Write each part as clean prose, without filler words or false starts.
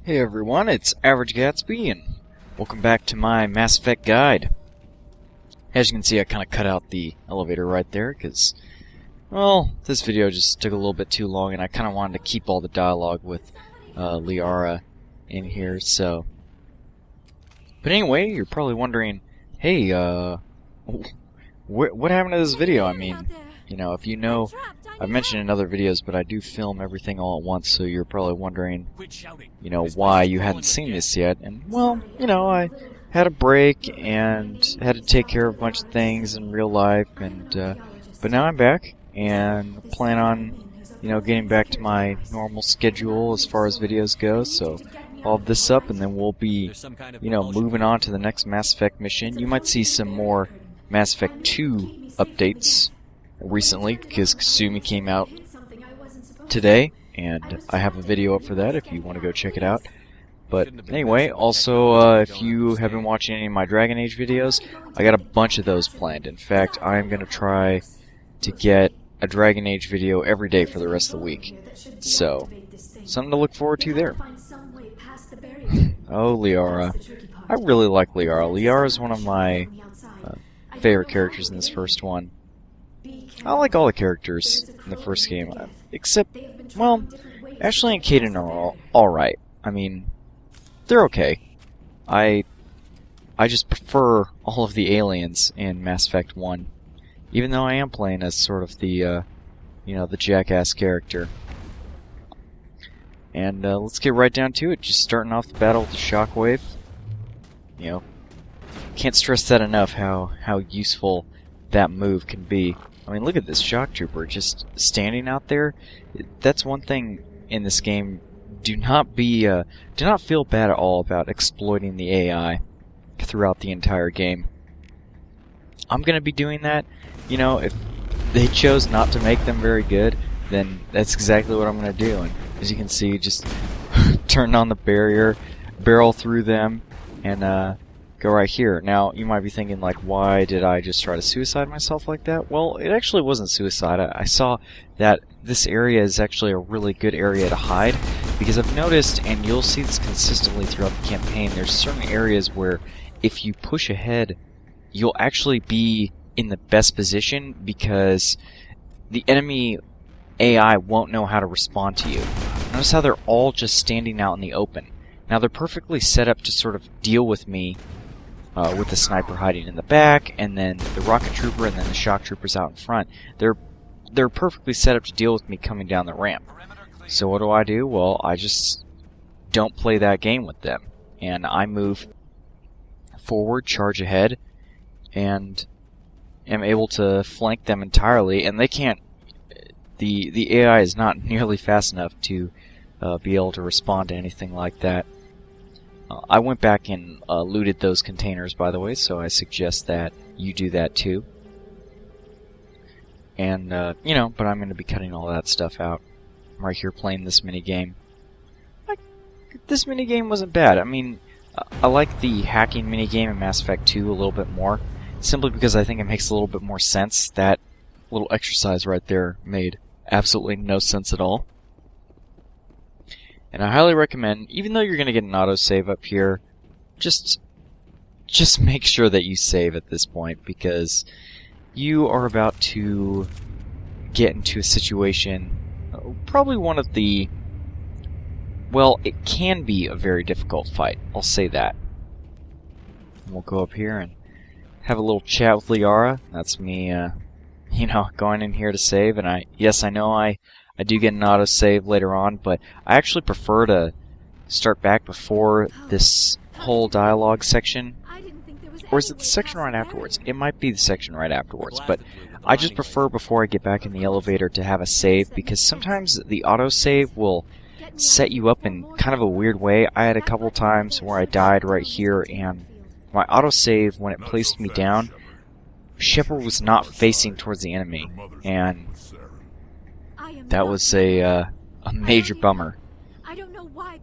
Hey everyone, it's Average Gatsby, and welcome back to my Mass Effect guide. As you can see, I kind of cut out the elevator right there, because, well, this video just took a little bit too long, and I kind of wanted to keep all the dialogue with Liara in here, so... But anyway, you're probably wondering, hey, what happened to this video? I mean, you know, if you know... I've mentioned in other videos, but I do film everything all at once, so you're probably wondering, you know, why you hadn't seen this yet. And, well, you know, I had a break and had to take care of a bunch of things in real life, and but now I'm back and plan on, you know, getting back to my normal schedule as far as videos go. So I'll have this up, and then we'll be, you know, moving on to the next Mass Effect mission. You might see some more Mass Effect 2 updates recently, because Kasumi came out today, and I have a video up for that if you want to go check it out. But anyway, also, if you have been watching any of my Dragon Age videos, I got a bunch of those planned. In fact, I'm going to try to get a Dragon Age video every day for the rest of the week. So, something to look forward to there. Oh, Liara. I really like Liara. Liara is one of my favorite characters in this first one. I like all the characters in the first game, except, well, Ashley and Kaidan are alright. I mean, they're okay. I just prefer all of the aliens in Mass Effect 1, even though I am playing as sort of the, you know, the jackass character. And let's get right down to it, just starting off the battle with the Shockwave. You know, can't stress that enough, how useful that move can be. I mean, look at this shock trooper just standing out there. That's one thing in this game. Do not feel bad at all about exploiting the AI throughout the entire game. I'm gonna be doing that. You know, if they chose not to make them very good, then that's exactly what I'm gonna do. And as you can see, just turn on the barrier, barrel through them, and go right here. Now, you might be thinking, like, why did I just try to suicide myself like that? Well, it actually wasn't suicide. I saw that this area is actually a really good area to hide, because I've noticed, and you'll see this consistently throughout the campaign, there's certain areas where if you push ahead, you'll actually be in the best position, because the enemy AI won't know how to respond to you. Notice how they're all just standing out in the open. Now, they're perfectly set up to sort of deal with me, with the sniper hiding in the back, and then the rocket trooper, and then the shock troopers out in front. They're perfectly set up to deal with me coming down the ramp. So what do? Well, I just don't play that game with them, and I move forward, charge ahead, and am able to flank them entirely. And they can't. The AI is not nearly fast enough to be able to respond to anything like that. I went back and looted those containers, by the way, so I suggest that you do that too. And, you know, but I'm going to be cutting all that stuff out. I'm right here playing this minigame. This minigame wasn't bad. I mean, I like the hacking minigame in Mass Effect 2 a little bit more, simply because I think it makes a little bit more sense. That little exercise right there made absolutely no sense at all. And I highly recommend, even though you're going to get an autosave up here, just make sure that you save at this point, because you are about to get into a situation, probably one of the, well, it can be a very difficult fight, I'll say that. And we'll go up here and have a little chat with Liara. That's me, you know, going in here to save, and yes, I know I do get an autosave later on, but I actually prefer to start back before this whole dialogue section. Or is it the section right afterwards? It might be the section right afterwards, but I just prefer before I get back in the elevator to have a save, because sometimes the autosave will set you up in kind of a weird way. I had a couple times where I died right here, and my autosave, when it placed me down, Shepard was not facing towards the enemy, and that was a major bummer.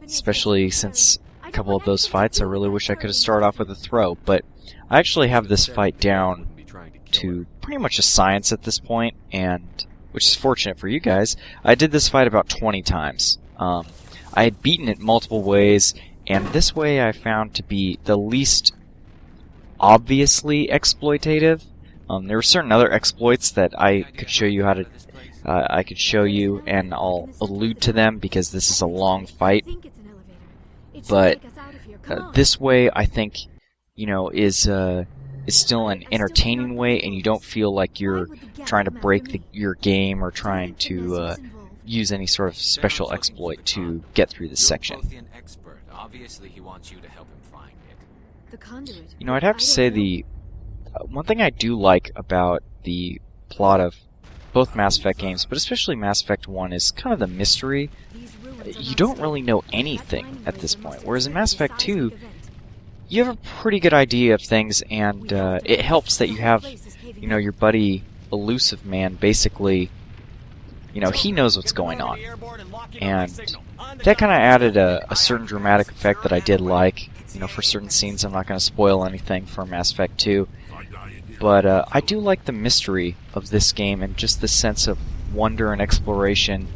Especially since a couple of those fights, I really wish I could have started off with a throw. But I actually have this fight down to pretty much a science at this point, and which is fortunate for you guys. I did this fight about 20 times. I I had beaten it multiple ways, and this way I found to be the least obviously exploitative. There were certain other exploits that I could show you how to. I could show you, and I'll allude to them because this is a long fight. But this way, I think, is still an entertaining way, and you don't feel like you're trying to break your game or trying to use any sort of special exploit to get through this section. I'd have to say the one thing I do like about the plot of both Mass Effect games, but especially Mass Effect 1, is kind of the mystery. You don't really know anything at this point, whereas in Mass Effect 2, you have a pretty good idea of things, and it helps that you have, your buddy Elusive Man basically, he knows what's going on. And that kind of added a certain dramatic effect that I did like. For certain scenes, I'm not going to spoil anything for Mass Effect 2. But I do like the mystery of this game and just the sense of wonder and exploration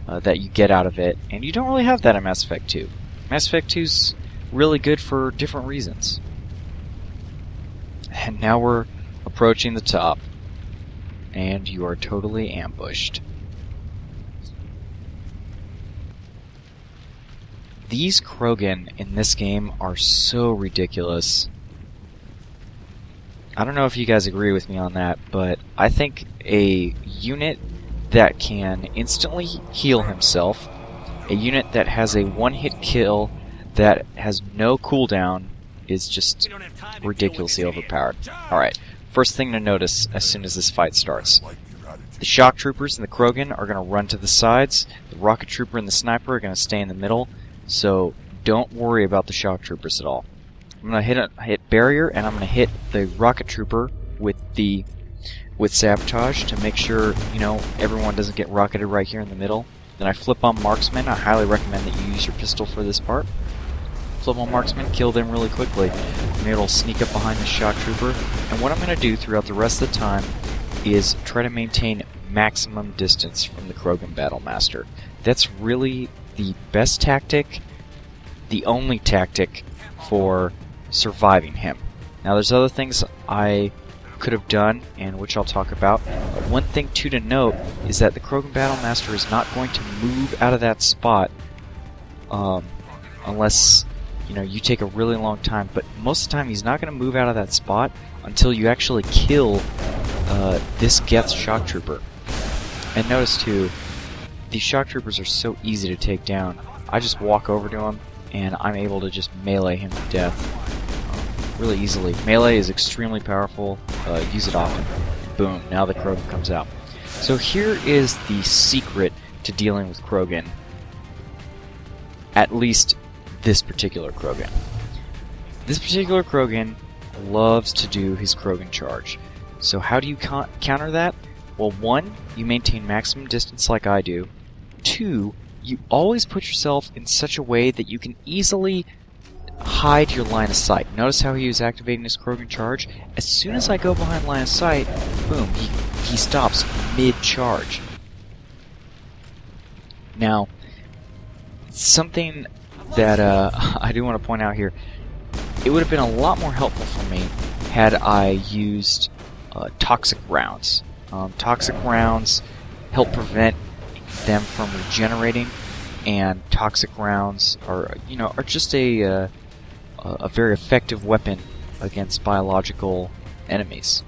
that you get out of it. And you don't really have that in Mass Effect 2. Mass Effect 2's really good for different reasons. And now we're approaching the top. And you are totally ambushed. These Krogan in this game are so ridiculous. I don't know if you guys agree with me on that, but I think a unit that can instantly heal himself, a unit that has a one-hit kill that has no cooldown, is just ridiculously overpowered. Alright, first thing to notice as soon as this fight starts. The shock troopers and the Krogan are going to run to the sides, the rocket trooper and the sniper are going to stay in the middle, so don't worry about the shock troopers at all. I'm going to hit barrier, and I'm going to hit the rocket trooper with sabotage to make sure, everyone doesn't get rocketed right here in the middle. Then I flip on marksman. I highly recommend that you use your pistol for this part. Flip on marksman, kill them really quickly. I'm able to sneak up behind the shock trooper, and what I'm going to do throughout the rest of the time is try to maintain maximum distance from the Krogan Battlemaster. That's really the best tactic, the only tactic for surviving him. Now there's other things I could have done, and which I'll talk about. But one thing too to note is that the Krogan Battlemaster is not going to move out of that spot unless you take a really long time. But most of the time he's not going to move out of that spot until you actually kill this Geth shock trooper. And notice too, these shock troopers are so easy to take down. I just walk over to him and I'm able to just melee him to death really easily. Melee is extremely powerful. Use it often. Boom, now the Krogan comes out. So here is the secret to dealing with Krogan. At least this particular Krogan. This particular Krogan loves to do his Krogan charge. So how do you counter that? Well, 1, you maintain maximum distance like I do. 2, you always put yourself in such a way that you can easily hide your line of sight. Notice how he was activating his Krogan charge? As soon as I go behind line of sight, boom, he stops mid-charge. Now, something that I do want to point out here, it would have been a lot more helpful for me had I used toxic rounds. Toxic rounds help prevent them from regenerating, and toxic rounds are just a very effective weapon against biological enemies.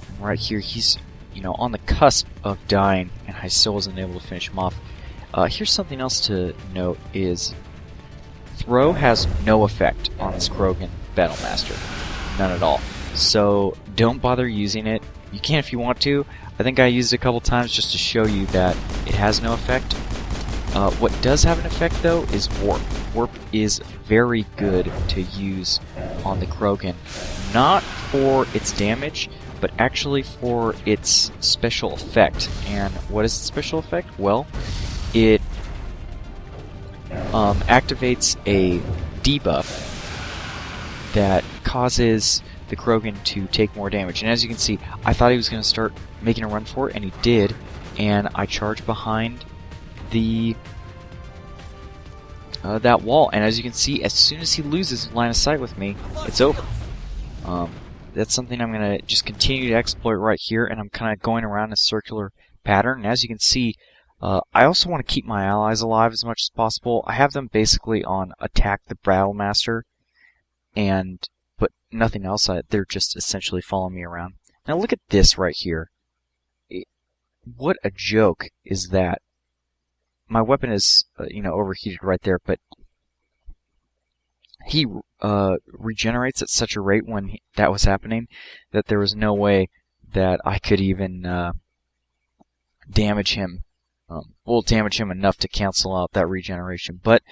And right here, he's on the cusp of dying, and I still wasn't able to finish him off. Here's something else to note: is throw has no effect on this Krogan Battlemaster, none at all. So don't bother using it. You can if you want to. I think I used it a couple times just to show you that it has no effect. What does have an effect, though, is warp. Warp is very good to use on the Krogan. Not for its damage, but actually for its special effect. And what is the special effect? Well, it activates a debuff that causes the Krogan to take more damage. And as you can see, I thought he was going to start making a run for it, and he did. And I charged behind the that wall. And as you can see, as soon as he loses line of sight with me, it's over. That's something I'm going to just continue to exploit right here, and I'm kind of going around a circular pattern. And as you can see, I also want to keep my allies alive as much as possible. I have them basically on attack the Battlemaster, but nothing else. They're just essentially following me around. Now look at this right here. What a joke is that? My weapon is, overheated right there, but he regenerates at such a rate when that was happening that there was no way that I could even damage him. Damage him enough to cancel out that regeneration. But,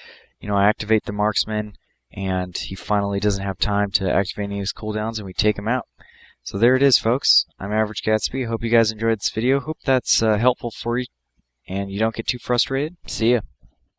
I activate the marksman, and he finally doesn't have time to activate any of his cooldowns, and we take him out. So there it is, folks. I'm Average Gatsby. Hope you guys enjoyed this video. Hope that's helpful for you, and you don't get too frustrated. See ya.